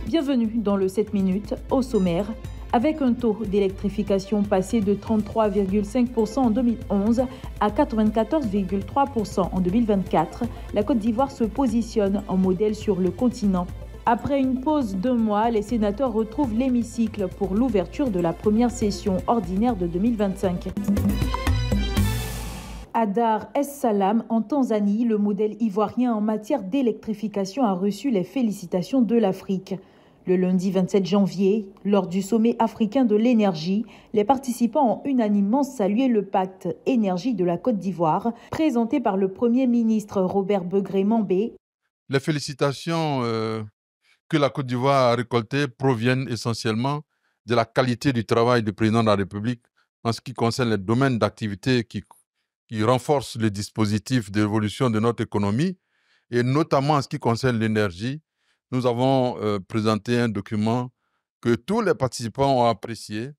Bienvenue dans le 7 minutes au sommaire. Avec un taux d'électrification passé de 33,5% en 2011 à 94,3% en 2024, la Côte d'Ivoire se positionne en modèle sur le continent. Après une pause d'1 mois, les sénateurs retrouvent l'hémicycle pour l'ouverture de la première session ordinaire de 2025. À Dar es Salaam, en Tanzanie, le modèle ivoirien en matière d'électrification a reçu les félicitations de l'Afrique. Le lundi 27 janvier, lors du sommet africain de l'énergie, les participants ont unanimement salué le pacte énergie de la Côte d'Ivoire, présenté par le Premier ministre Robert Begré-Mambé. Les félicitations que la Côte d'Ivoire a récoltées proviennent essentiellement de la qualité du travail du président de la République en ce qui concerne les domaines d'activité qui renforcent le dispositif d'évolution de notre économie et notamment en ce qui concerne l'énergie. Nous avons présenté un document que tous les participants ont apprécié.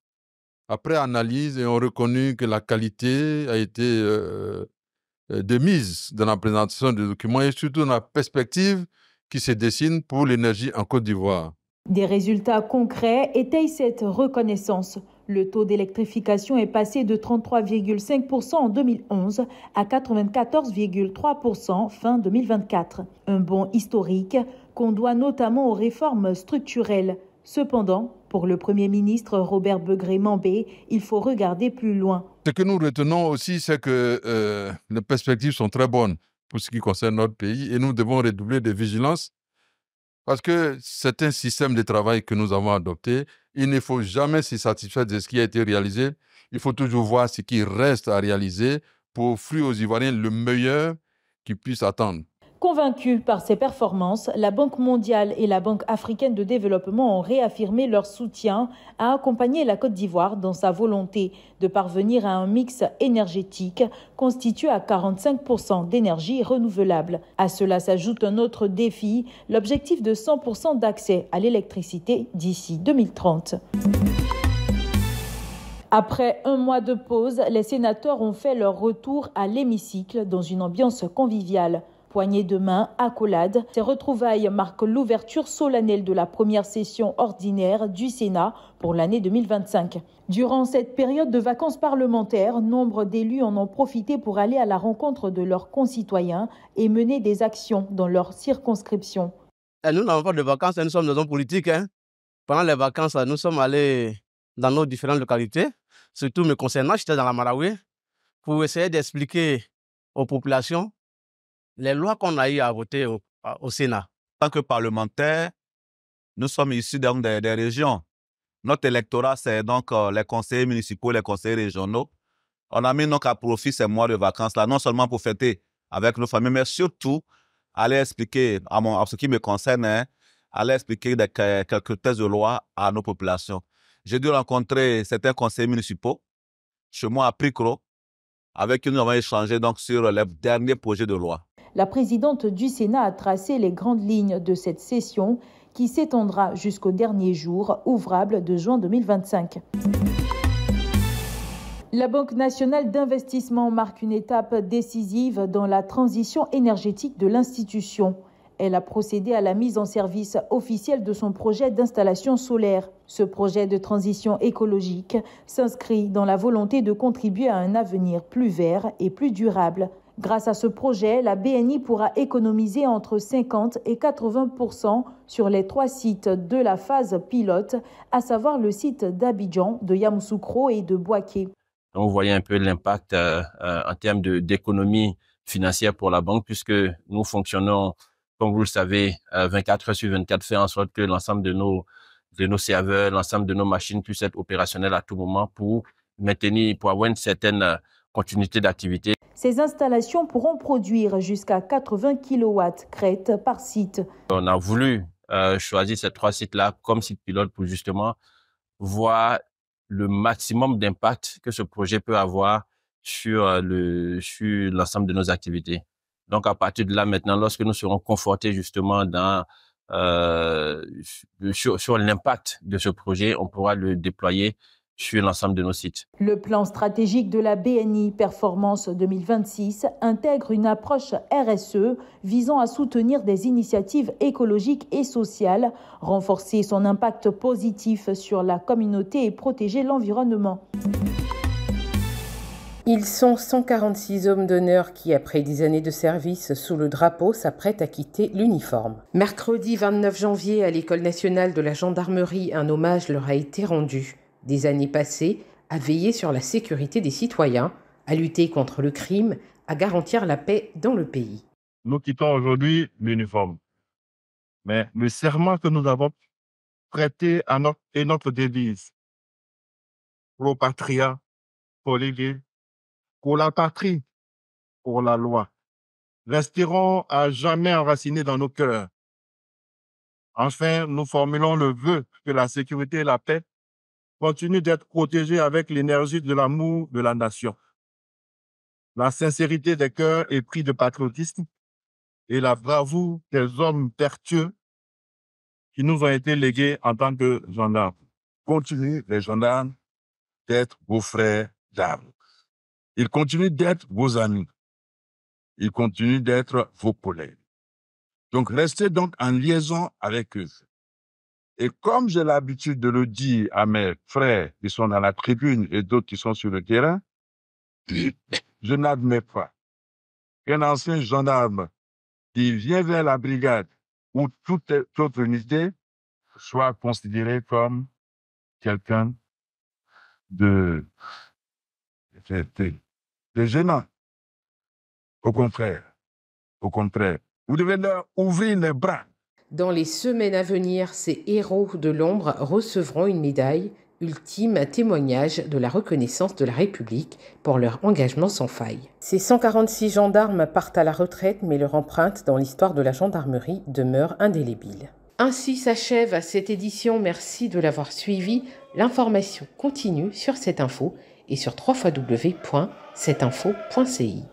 Après analyse, et ont reconnu que la qualité a été de mise dans la présentation du document et surtout dans la perspective qui se dessine pour l'énergie en Côte d'Ivoire. Des résultats concrets étayent cette reconnaissance. Le taux d'électrification est passé de 33,5% en 2011 à 94,3% fin 2024. Un bond historique qu'on doit notamment aux réformes structurelles. Cependant, pour le Premier ministre Robert Begré-Mambé, il faut regarder plus loin. Ce que nous retenons aussi, c'est que les perspectives sont très bonnes pour ce qui concerne notre pays et nous devons redoubler de vigilance parce que c'est un système de travail que nous avons adopté. Il ne faut jamais se satisfaire de ce qui a été réalisé. Il faut toujours voir ce qui reste à réaliser pour offrir aux Ivoiriens le meilleur qu'ils puissent attendre. Convaincus par ces performances, la Banque mondiale et la Banque africaine de développement ont réaffirmé leur soutien à accompagner la Côte d'Ivoire dans sa volonté de parvenir à un mix énergétique constitué à 45% d'énergie renouvelable. À cela s'ajoute un autre défi, l'objectif de 100% d'accès à l'électricité d'ici 2030. Après 1 mois de pause, les sénateurs ont fait leur retour à l'hémicycle dans une ambiance conviviale. Poignées de main, accolades, ces retrouvailles marquent l'ouverture solennelle de la première session ordinaire du Sénat pour l'année 2025. Durant cette période de vacances parlementaires, nombre d'élus en ont profité pour aller à la rencontre de leurs concitoyens et mener des actions dans leur circonscription. Nous n'avons pas de vacances, nous sommes dans une politique. Pendant les vacances, nous sommes allés dans nos différentes localités, surtout me concernant, j'étais dans la Malawi, pour essayer d'expliquer aux populations les lois qu'on a eu à voter au Sénat. En tant que parlementaires, nous sommes issus donc des régions. Notre électorat, c'est donc les conseillers municipaux, les conseillers régionaux. On a mis donc à profit ces mois de vacances-là, non seulement pour fêter avec nos familles, mais surtout aller expliquer, à ce qui me concerne, aller expliquer quelques textes de loi à nos populations. J'ai dû rencontrer certains conseillers municipaux chez moi à Pricro, avec qui nous avons échangé donc sur les derniers projets de loi. La présidente du Sénat a tracé les grandes lignes de cette session qui s'étendra jusqu'au dernier jour ouvrable de juin 2025. La Banque nationale d'investissement marque une étape décisive dans la transition énergétique de l'institution. Elle a procédé à la mise en service officielle de son projet d'installation solaire. Ce projet de transition écologique s'inscrit dans la volonté de contribuer à un avenir plus vert et plus durable. Grâce à ce projet, la BNI pourra économiser entre 50 et 80% sur les 3 sites de la phase pilote, à savoir le site d'Abidjan, de Yamoussoukro et de Bouaké. On voyait un peu l'impact en termes d'économie financière pour la banque, puisque nous fonctionnons, comme vous le savez, 24 heures sur 24, faire en sorte que l'ensemble de nos serveurs, l'ensemble de nos machines puissent être opérationnels à tout moment pour avoir une certaine continuité d'activité. Ces installations pourront produire jusqu'à 80 kW crête par site. On a voulu choisir ces 3 sites-là comme site pilote pour justement voir le maximum d'impact que ce projet peut avoir sur l'ensemble de nos activités. Donc, à partir de là, maintenant, lorsque nous serons confortés justement sur l'impact de ce projet, on pourra le déployer sur l'ensemble de nos sites. Le plan stratégique de la BNI Performance 2026 intègre une approche RSE visant à soutenir des initiatives écologiques et sociales, renforcer son impact positif sur la communauté et protéger l'environnement. Ils sont 146 hommes d'honneur qui, après des années de service sous le drapeau, s'apprêtent à quitter l'uniforme. Mercredi 29 janvier, à l'École nationale de la gendarmerie, un hommage leur a été rendu. Des années passées à veiller sur la sécurité des citoyens, à lutter contre le crime, à garantir la paix dans le pays. Nous quittons aujourd'hui l'uniforme. Mais le serment que nous avons prêté à notre devise, pro patria, pro lege, pour la patrie, pour la loi, resteront à jamais enracinés dans nos cœurs. Enfin, nous formulons le vœu que la sécurité et la paix continuent d'être protégées avec l'énergie de l'amour de la nation, la sincérité des cœurs épris de patriotisme et la bravoure des hommes vertueux qui nous ont été légués en tant que gendarmes. Continuez, les gendarmes, d'être vos frères d'armes. Ils continuent d'être vos amis. Ils continuent d'être vos collègues. Donc, restez donc en liaison avec eux. Et comme j'ai l'habitude de le dire à mes frères qui sont dans la tribune et d'autres qui sont sur le terrain, je n'admets pas qu'un ancien gendarme qui vient vers la brigade ou toute autre unité soit considéré comme quelqu'un de gênant. Au contraire. Vous devez leur ouvrir les bras. Dans les semaines à venir, ces héros de l'ombre recevront une médaille, ultime témoignage de la reconnaissance de la République pour leur engagement sans faille. Ces 146 gendarmes partent à la retraite, mais leur empreinte dans l'histoire de la gendarmerie demeure indélébile. Ainsi s'achève cette édition. Merci de l'avoir suivi. L'information continue sur cette info et sur www.cetinfo.ci.